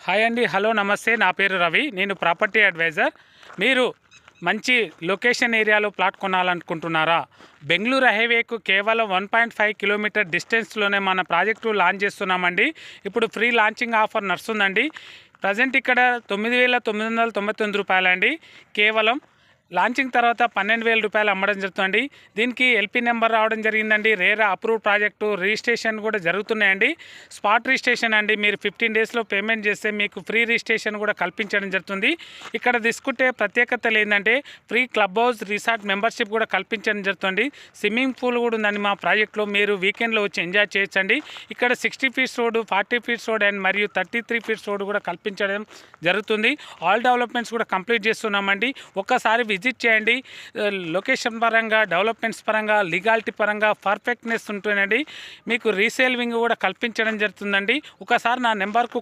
Hi అండి, hello, నమస్తే. నా పేరు రవి. నేను ప్రాపర్టీ అడ్వైజర్. మీరు మంచి లొకేషన్ ఏరియాలో ప్లాట్ కొనాలనుకుంటున్నారా? బెంగళూరు హైవేకు కేవలం 1.5 కిలోమీటర్ డిస్టెన్స్లోనే మన ప్రాజెక్టు లాంచ్ చేస్తున్నామండి. ఇప్పుడు ఫ్రీ లాంచింగ్ ఆఫర్ నడుస్తుందండి. ప్రజెంట్ ఇక్కడ 9,999 రూపాయలండి. కేవలం లాంచింగ్ తర్వాత 12,000 రూపాయలు అమ్మడం జరుగుతుంది. దీనికి ఎల్పీ నెంబర్ రావడం జరిగిందండి. రేరా అప్రూవ్ ప్రాజెక్టు రిజిస్ట్రేషన్ కూడా జరుగుతున్నాయండి. స్పాట్ రిజిస్ట్రేషన్ అండి. మీరు 15 డేస్లో పేమెంట్ చేస్తే మీకు ఫ్రీ రిజిస్ట్రేషన్ కూడా కల్పించడం జరుగుతుంది. ఇక్కడ తీసుకుంటే ప్రత్యేకతలు ఏంటంటే free club house resort membership కూడా కల్పించడం జరుగుతుంది. స్విమ్మింగ్ పూల్ కూడా ఉందండి మా ప్రాజెక్ట్లో. మీరు వీకెండ్లో వచ్చి ఎంజాయ్ చేయొచ్చండి. ఇక్కడ 60 feets road, 40 feets road and మరియు 33 ఫీట్స్ రోడ్డు కూడా కల్పించడం జరుగుతుంది. ఆల్ డెవలప్మెంట్స్ కూడా కంప్లీట్ చేస్తున్నామండి. ఒక్కసారి విజిట్ చేయండి. లొకేషన్ పరంగా, డెవలప్మెంట్స్ పరంగా, లీగాలిటీ పరంగా పర్ఫెక్ట్నెస్ ఉంటుందండి. మీకు రీసేల్ వింగ్ కూడా కల్పించడం జరుగుతుందండి. ఒకసారి నా నెంబర్కు